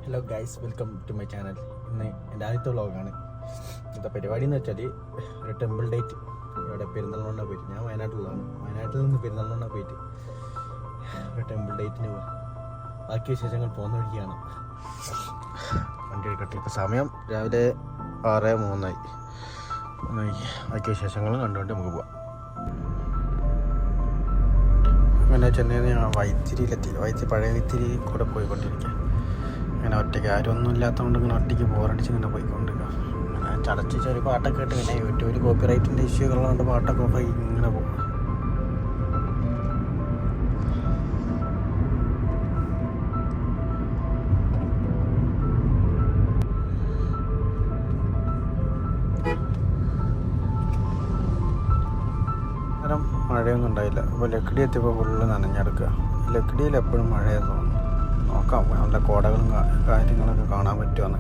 Hello guys, welcome to my channel. ഇന്ന് എൻ്റെ ആദ്യത്തെ വ്ളോഗാണ്. ഇന്നത്തെ പരിപാടി എന്ന് വെച്ചാൽ ഒരു ടെമ്പിൾ ഡേറ്റ് ഇവിടെ പെരുന്തൽമണ്ണ പോയിട്ട്, ഞാൻ വയനാട്ടിലുള്ളതാണ്. വയനാട്ടിൽ നിന്ന് പെരുന്തൽമണ്ണ പോയിട്ട് ഒരു ടെമ്പിൾ ഡേറ്റിന് പോകാം. ബാക്കി വിശേഷങ്ങൾ പോകുന്ന വഴിക്കാണ്. വണ്ടി എടുക്കട്ടെ. ഇപ്പോൾ സമയം രാവിലെ 6:03 ബാക്കി വിശേഷങ്ങളും കണ്ടുകൊണ്ട് നമുക്ക് പോവാം. അങ്ങനെ ചെന്നൈയിൽ ഞാൻ വൈത്തിരിയിലെത്തി. പഴയ വൈത്തിരി കൂടെ പോയിക്കൊണ്ടിരിക്കുക. ഇങ്ങനെ ഒറ്റയ്ക്ക് ആരൊന്നും ഇല്ലാത്തതുകൊണ്ട് ഇങ്ങനെ ഒറ്റയ്ക്ക് ബോറടിച്ച് ഇങ്ങനെ പോയിക്കൊണ്ടിരിക്കുക. അങ്ങനെ ചടച്ച് ചെറിയ പാട്ടൊക്കെ കേട്ട് പിന്നെ യൂട്യൂബിൽ കോപ്പിറൈറ്റിൻ്റെ ഇഷ്യൂ ഉള്ളതുകൊണ്ട് പാട്ടൊക്കെ ഓഫായി ഇങ്ങനെ പോകും. അന്നേരം മഴയൊന്നും ഉണ്ടായില്ല. അപ്പോൾ ലക്കിടി എത്തിയപ്പോൾ ഫുള്ള് നനഞ്ഞെടുക്കുക. ലക്കിടിയിൽ എപ്പോഴും മഴയെന്ന് തോന്നുന്നു. നോക്കാം, നല്ല കോടകളും കാര്യങ്ങളൊക്കെ കാണാൻ പറ്റുമെന്ന്.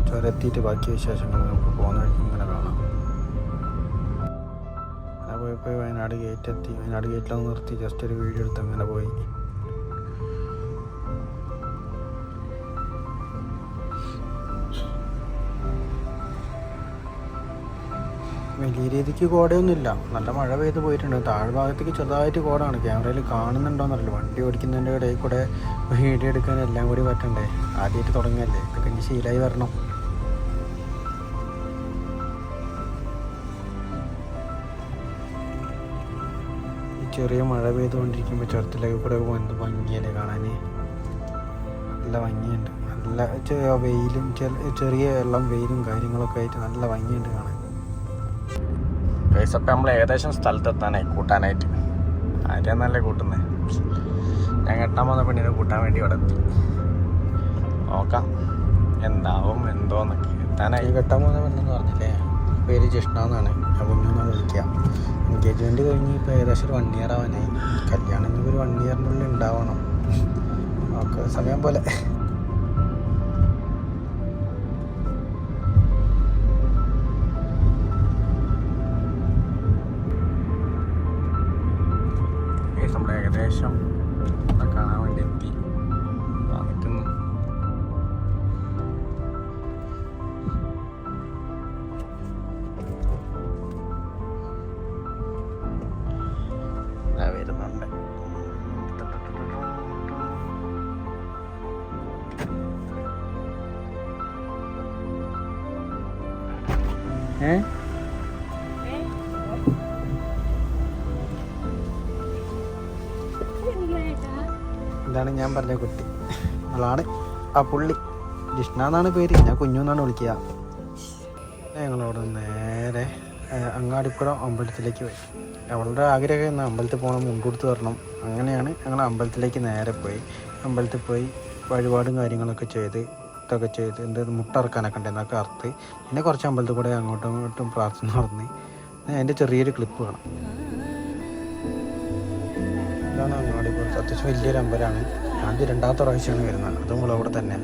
ചുരത്തിയിട്ട് ബാക്കി വിശേഷങ്ങൾ നമുക്ക് പോകുന്ന വഴിക്ക് ഇങ്ങനെ കാണാം. അങ്ങനെ പോയി വയനാട് ഗേറ്റ് എത്തി. വയനാട് ഗേറ്റിലൊന്ന് നിർത്തി ജസ്റ്റ് ഒരു വീഡിയോ എടുത്ത് അങ്ങനെ പോയി. വലിയ രീതിക്ക് കോടയൊന്നുമില്ല, നല്ല മഴ പെയ്ത് പോയിട്ടുണ്ട്. താഴ്ഭാഗത്തേക്ക് ചെറുതായിട്ട് കോടാണ്. ക്യാമറയിൽ കാണുന്നുണ്ടോയെന്നറിയില്ല. വണ്ടി ഓടിക്കുന്നതിൻ്റെ ഇടയിൽ കൂടെ വീഡിയോ എടുക്കാൻ എല്ലാം കൂടി പറ്റണ്ടേ. ആദ്യമായിട്ട് തുടങ്ങിയല്ലേ, ഇത് കഴിഞ്ഞ് ശീലമായി വരണം. ഈ ചെറിയ മഴ പെയ്തുകൊണ്ടിരിക്കുമ്പോൾ ചുരത്തിലേക്ക് കൂടെ എന്ത് ഭംഗിയല്ലേ കാണാൻ. നല്ല ഭംഗിയുണ്ട്. നല്ല വെയിലും ചെറിയ വെയിലും കാര്യങ്ങളൊക്കെ ആയിട്ട് നല്ല ഭംഗിയുണ്ട് കാണാൻ. അപ്പം നമ്മൾ ഏകദേശം സ്ഥലത്തെത്താനായി കൂട്ടാനായിട്ട്. ആരെയാണ് നല്ല കൂട്ടുന്നത്. ഞാൻ കെട്ടാൻ പോകുന്ന പെണ്ണിനെ കൂട്ടാൻ വേണ്ടി ഇവിടെ എത്തി. നോക്കാം എന്താവും എന്തോന്നൊക്കെ. എത്താനായി. കെട്ടാൻ പോകുന്ന പെണ്ണെന്ന് പറഞ്ഞില്ലേ, പേര് ജിഷ്ണ എന്നാണ്. കുഞ്ഞൊന്നാണ് വിളിക്കുക. എൻഗേജ്മെൻറ്റ് കഴിഞ്ഞ് ഇപ്പോൾ ഏകദേശം ഒരു 1 year ആവാനായി. കല്യാണം ഇനി ഒരു 1 yearനുള്ളിൽ ഉണ്ടാവണം. ഓക്കെ, സമയം പോലെ. നമ്മൾ ഏകദേശം കാണാൻ വേണ്ടി എത്തി നിൽക്കുന്നു. വരുന്നുണ്ട്. ഇതാണ് ഞാൻ പറഞ്ഞ കുട്ടി. അവളാണ് ആ പുള്ളി. ജിഷ്ണ എന്നാണ് പേര്. ഞാൻ കുഞ്ഞു എന്നാണ് വിളിക്കുക. ഞങ്ങളവിടെ നേരെ അങ്ങാടിപ്പുറം അമ്പലത്തിലേക്ക് പോയി. അവളുടെ ആഗ്രഹം എന്നാൽ അമ്പലത്തിൽ പോകണം, മുൻകൂടുത്ത് വരണം. അങ്ങനെയാണ് ഞങ്ങൾ അമ്പലത്തിലേക്ക് നേരെ പോയി. അമ്പലത്തിൽ പോയി വഴിപാടും കാര്യങ്ങളൊക്കെ ചെയ്ത് ഇതൊക്കെ ചെയ്ത് മുട്ട ഇറക്കാനൊക്കെ ഉണ്ട്, എന്നൊക്കെ അറുത്ത് പിന്നെ കുറച്ച് അമ്പലത്തിൽ കൂടെ അങ്ങോട്ടും ഇങ്ങോട്ടും പ്രാർത്ഥന നടന്ന് അതിൻ്റെ ചെറിയൊരു ക്ലിപ്പ് കാണാം. ഇതാണ് അങ്ങാടിപ്പുറത്ത്. അത്യാവശ്യം വലിയൊരു അമ്പലമാണ്. ഞാൻ 2ാമത്തെ പ്രാവശ്യമാണ് വരുന്നത്. അതും അവിടെ തന്നെ.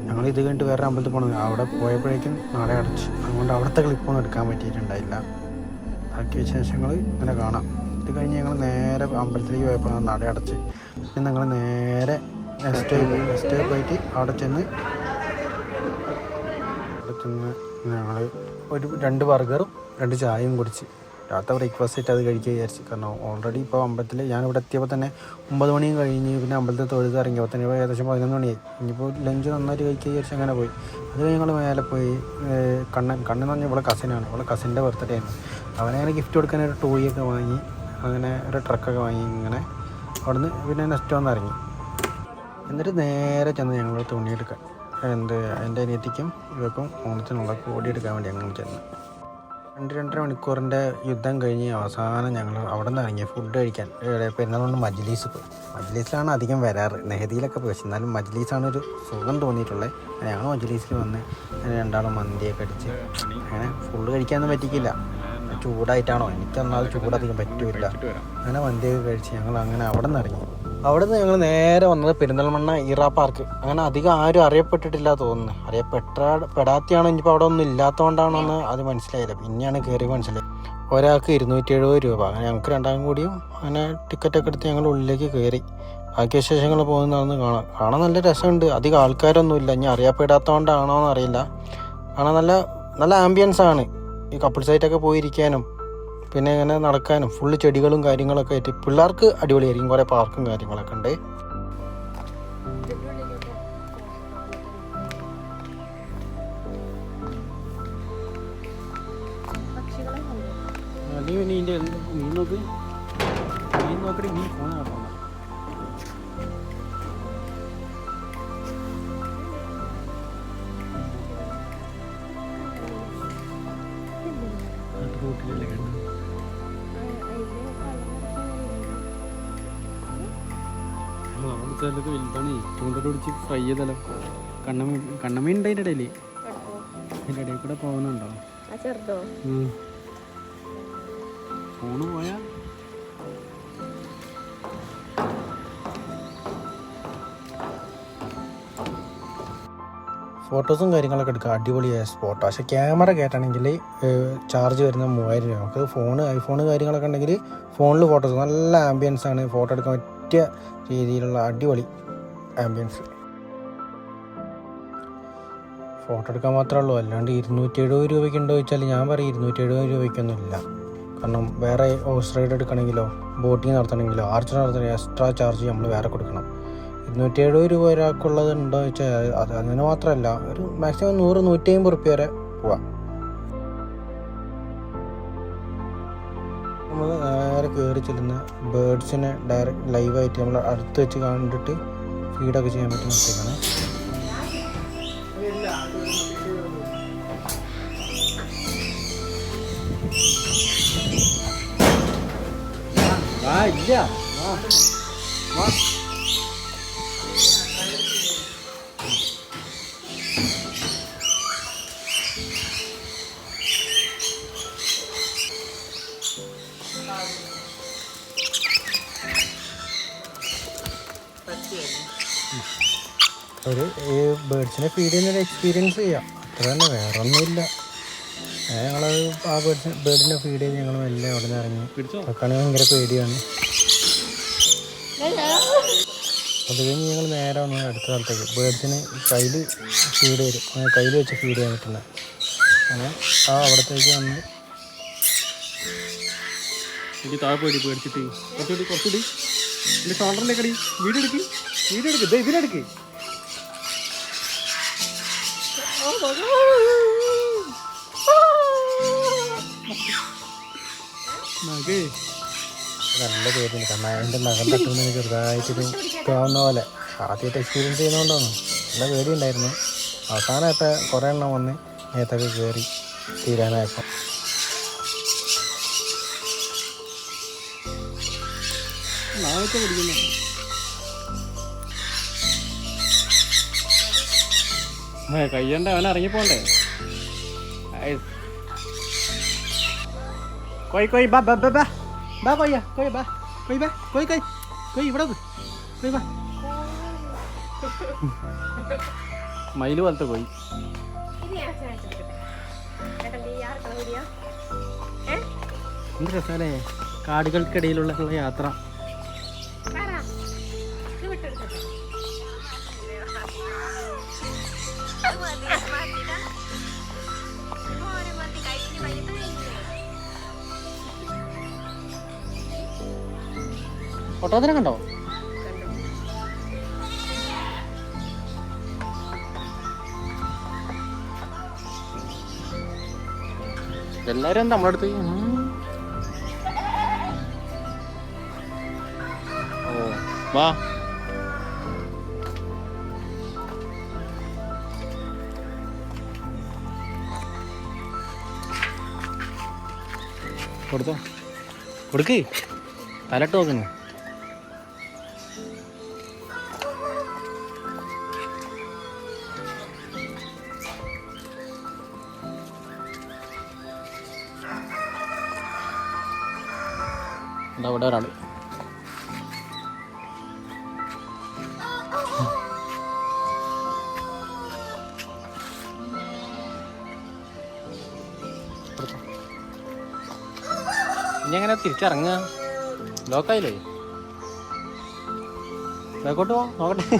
ഞങ്ങൾ ഇത് കഴിഞ്ഞിട്ട് വേറെ അമ്പലത്തിൽ പോകണം. അവിടെ പോയപ്പോഴേക്കും നട അടച്ച്. അതുകൊണ്ട് അവിടുത്തെ ക്ലിപ്പൊന്നും എടുക്കാൻ പറ്റിയിട്ടുണ്ടായില്ല. ബാക്കി വിശേഷങ്ങൾ ഇങ്ങനെ കാണാം. ഇത് കഴിഞ്ഞ് ഞങ്ങൾ നേരെ അമ്പലത്തിലേക്ക് പോയപ്പോൾ നട അടച്ച്. പിന്നെ ഞങ്ങൾ നേരെ നെക്സ്റ്റ് പോയിട്ട് അവിടെ ചെന്ന് ഞങ്ങൾ ഒരു 2 ബർഗറും 2 ചായയും കുടിച്ച് രാത്രി ബ്രേക്ക്ഫാസ്റ്റ് ആയിട്ട് അത് കഴിക്കുക വിചാരിച്ചു. കാരണം ഓൾറെഡി ഇപ്പോൾ അമ്പലത്തിൽ ഞാനിവിടെ എത്തിയപ്പോൾ തന്നെ 9 മണിയും കഴിഞ്ഞ് പിന്നെ അമ്പലത്തിൽ തൊഴുത് ഇറങ്ങിയപ്പോൾ തന്നെ ഏകദേശം 11 മണിയായി. ഇനിയിപ്പോൾ ലഞ്ച് നന്നായിട്ട് കഴിക്കുക വിചാരിച്ച് അങ്ങനെ പോയി. അത് കഴിഞ്ഞ് ഞങ്ങൾ മേലെ പോയി. കണ്ണെന്ന് പറഞ്ഞാൽ ഇവിടെ കസിനാണ്. ഇവിടെ കസിൻ്റെ ബർത്ത്ഡേ ആയിരുന്നു. അവനങ്ങനെ ഗിഫ്റ്റ് കൊടുക്കാൻ ഒരു ടോയൊക്കെ വാങ്ങി, അങ്ങനെ ഒരു ട്രക്കൊക്കെ വാങ്ങി. ഇങ്ങനെ അവിടെ നിന്ന് പിന്നെ നെക്സ്റ്റ് വന്ന് ഇറങ്ങി. എന്നിട്ട് നേരെ ചെന്ന് ഞങ്ങൾ തുണിയെടുക്കാൻ എൻ്റെ അനിയത്തിക്കും ഇവർക്കും ഓണത്തിനുള്ള കോടി എടുക്കാൻ വേണ്ടി ഞങ്ങൾ ചെന്ന് 2-2.5 മണിക്കൂറിൻ്റെ യുദ്ധം കഴിഞ്ഞ് അവസാനം ഞങ്ങൾ അവിടെ നിന്ന് ഇറങ്ങി ഫുഡ് കഴിക്കാൻ. പെരുന്നാളുകൊണ്ട് മജ്ലീസ് പോയി. മജ്ലീസിലാണ് അധികം വരാറ്. നെഹദിയിലൊക്കെ പോയി, എന്നാലും മജ്ലീസാണ് ഒരു സുഖം തോന്നിയിട്ടുള്ളത്. ഞങ്ങൾ മജ്ലീസിൽ വന്ന് 2 മന്തിയൊക്കെ അടിച്ച് അങ്ങനെ ഫുള്ള് കഴിക്കാനൊന്നും പറ്റിക്കില്ല. ചൂടായിട്ടാണോ എനിക്കൊന്നാലും ചൂടധികം പറ്റില്ല. അങ്ങനെ മന്തിയൊക്കെ കഴിച്ച് ഞങ്ങൾ അങ്ങനെ അവിടെ നിന്ന് ഇറങ്ങി. അവിടെ നിന്ന് ഞങ്ങൾ നേരെ വന്നത് പെരിന്തൽമണ്ണ ഈറ പാർക്ക്. അങ്ങനെ അധികം ആരും അറിയപ്പെട്ടിട്ടില്ല തോന്നുന്നത്. പെടാത്തിയാണോ ഇനിയിപ്പോൾ അവിടെ ഒന്നും ഇല്ലാത്തതുകൊണ്ടാണോന്ന് അത് മനസ്സിലായില്ല. പിന്നെയാണ് കയറി മനസ്സിലായി. ഒരാൾക്ക് 270 രൂപ. അങ്ങനെ ഞങ്ങൾക്ക് 2 കൂടിയും അങ്ങനെ ടിക്കറ്റൊക്കെ എടുത്ത് ഞങ്ങൾ ഉള്ളിലേക്ക് കയറി. ബാക്കി വിശേഷങ്ങൾ പോകുന്നതെന്ന് കാണാൻ നല്ല രസമുണ്ട്. അധികം ആൾക്കാരൊന്നുമില്ല. ഇനി അറിയപ്പെടാത്തതുകൊണ്ടാണോ എന്നറിയില്ല. കാണാൻ നല്ല നല്ല ആംബിയൻസ് ആണ്. ഈ കപ്പിൾ സൈറ്റൊക്കെ പോയിരിക്കാനും പിന്നെ ഇങ്ങനെ നടക്കാനും ഫുള്ള് ചെടികളും കാര്യങ്ങളൊക്കെ ആയിട്ട് പിള്ളേർക്ക് അടിപൊളിയായിരിക്കും. കുറേ പാർക്കും കാര്യങ്ങളൊക്കെ ഉണ്ട്. മീൻ നോക്കടി, മീൻ ഫോൺ കാണാം. വലുതാണ്. ചൂണ്ടോട് പിടിച്ച് ഫ്രൈ ചെയ്താലോ. കണ്ണമീൻ ഉണ്ട് അതിൻ്റെ ഇടയിൽ. അതിൻ്റെ ഇടയിൽ കൂടെ പോകുന്നുണ്ടോ? ഫോണ് പോയാ ഫോട്ടോസും കാര്യങ്ങളൊക്കെ എടുക്കുക. അടിപൊളിയായ സ്പോട്ടാണ്. പക്ഷേ ക്യാമറ കയറ്റണമെങ്കിൽ ചാർജ് വരുന്ന 3000 രൂപ. നമുക്ക് ഐഫോൺ കാര്യങ്ങളൊക്കെ ഉണ്ടെങ്കിൽ ഫോണിൽ ഫോട്ടോസ് നല്ല ആംബിയൻസ് ആണ്. ഫോട്ടോ എടുക്കാൻ പറ്റിയ രീതിയിലുള്ള അടിപൊളി ആംബിയൻസ്. ഫോട്ടോ എടുക്കാൻ മാത്രമേ ഉള്ളൂ. അല്ലാണ്ട് 270 രൂപയ്ക്ക് ഉണ്ടോ ചോദിച്ചാൽ ഞാൻ പറയും 270 രൂപയ്ക്കൊന്നും ഇല്ല. കാരണം വേറെ ഹോഴ്സ് റൈഡ് എടുക്കണമെങ്കിലോ ബോട്ടിങ് നടത്തണമെങ്കിലോ ആർച്ച് നടത്തണമെങ്കിൽ എക്സ്ട്രാ ചാർജ് നമ്മൾ വേറെ കൊടുക്കണം. 270 രൂപ ഒരാൾക്കുള്ളത് ഉണ്ടോ ചോദിച്ചാൽ അതിന് മാത്രമല്ല, ഒരു മാക്സിമം 100-150 റുപ്യ വരെ പോവാം. നമ്മൾ നേരെ കയറി ചെല്ലുന്ന ബേർഡ്സിനെ ഡയറക്റ്റ് ലൈവായിട്ട് നമ്മൾ അടുത്ത് വെച്ച് കണ്ടിട്ട് ഫീഡൊക്കെ ചെയ്യാൻ പറ്റുന്ന സ്ഥലമാണ്. ഒരു ബേർഡ്സിനെ ഫീഡ് ചെയ്യുന്നൊരു എക്സ്പീരിയൻസ് ചെയ്യാം, അത്ര തന്നെ, വേറെ ഒന്നുമില്ല. ഞങ്ങളത് ആ ബേർഡിനെ ഫീഡ് ചെയ്ത് ഞങ്ങൾ മെല്ലെ അവിടെ നിന്ന് ഇറങ്ങി. അതൊക്കെയാണെങ്കിൽ ഭയങ്കര പേടിയാണ്. അത് കഴിഞ്ഞ് ഞങ്ങൾ നേരെ വന്ന് അടുത്ത സ്ഥലത്തേക്ക്. ബേർഡ്സിന് കയ്യിൽ ഫീഡ് വരും, അങ്ങനെ കയ്യിൽ വെച്ച് ഫീഡ് ചെയ്യാൻ പറ്റുന്ന അങ്ങനെ അവിടത്തേക്ക് വന്ന് താഴെ പോയി പേടിച്ചിട്ട് കുറച്ചുകൂടി എൻ്റെ ഷോൾഡറിലേക്കടി വീഡിയോ എടുക്ക് ഇതിലെടുക്ക്. നല്ല പേടിയുണ്ട്. കാരണം അതിൻ്റെ നഖം തട്ടുന്ന ചെറുതായിട്ടൊരു തോന്നുന്ന പോലെ ആദ്യമായിട്ട് എക്സ്പീരിയൻസ് ചെയ്യുന്നതുകൊണ്ടാണ്. നല്ല പേടിയുണ്ടായിരുന്നു. അവസാനമായിട്ട് കുറേ എണ്ണം വന്ന് നേരത്തൊക്കെ കയറി തീരാനായപ്പോൾ നാളത്തെ പിടിക്കുന്നു. കയ്യണ്ട, അവൻ ഇറങ്ങിപ്പോണ്ടേ. കൊയ് ബാ ബാ ബാ ബാ ബാ കൊയ്യ കൊയ് ബാ കൊയ് ബാ കൊയ് കൊയ് കൊയ് ഇവിടെ കൊയ് ബാ. മയില് പോലത്തെ കൊയ്. എന്ത് രസമല്ലേ കാടുകൾക്കിടയിലുള്ള യാത്ര. ഒട്ടകത്തിനെ കണ്ടോ? എല്ലാരും എന്താ നമ്മളടുത്ത്? ഓ വാ. കൊടുക്ക് തലട്ട് നോക്കുന്നു. അവിടെ ഒരാൾ ഇനി എങ്ങനെ തിരിച്ചിറങ്ങുക? ലോക്കായില്ലേ? ബാക്കോട്ട് പോ നോക്കട്ടെ.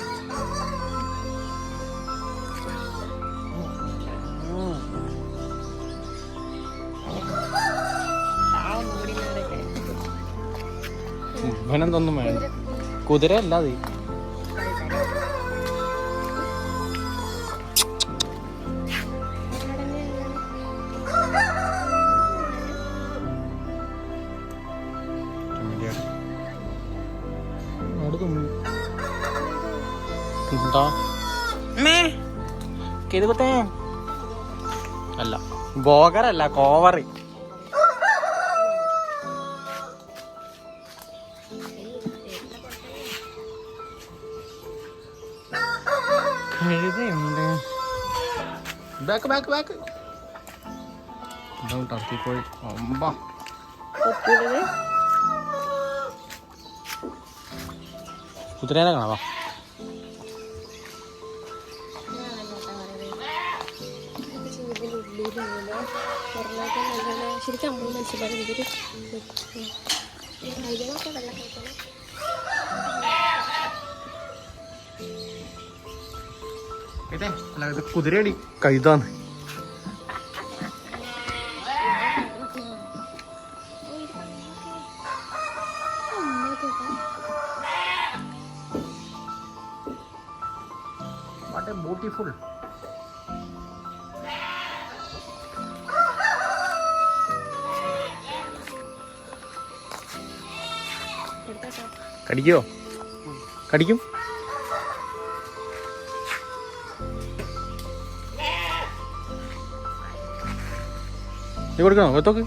ഇവനെന്തൊന്നും വേണം, കുതിര അല്ലാതെ അല്ല ബോഗറല്ല കോവറി. കഴുതയുണ്ട്. ബാക്ക് ബാക്ക് ബാക്ക് ടർക്കിപ്പോയി. ഒമ്പാ കുതിരേനെ കാണാവാ. ശരിക്കും അമ്മ മനസ്സിലാക്കി ഇതൊരു കൈകളൊക്കെ വെള്ളം കഴിക്കണം. ഇത് കുതിരയടി കൈതാന്ന്. What a beautiful. കടിക്കോ? കടിക്കും. നീ കൊടുക്കണോ? കൊത്തോക്ക്.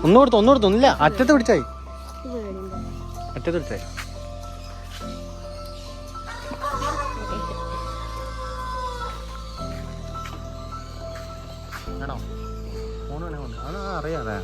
ഒന്നുകൊടുത്തൊന്നുമില്ല. അറ്റത്ത് പിടിച്ചായി, അറ്റത്ത് പിടിച്ചായി. ആണോ? ഫോൺ വേണേ അറിയാതെ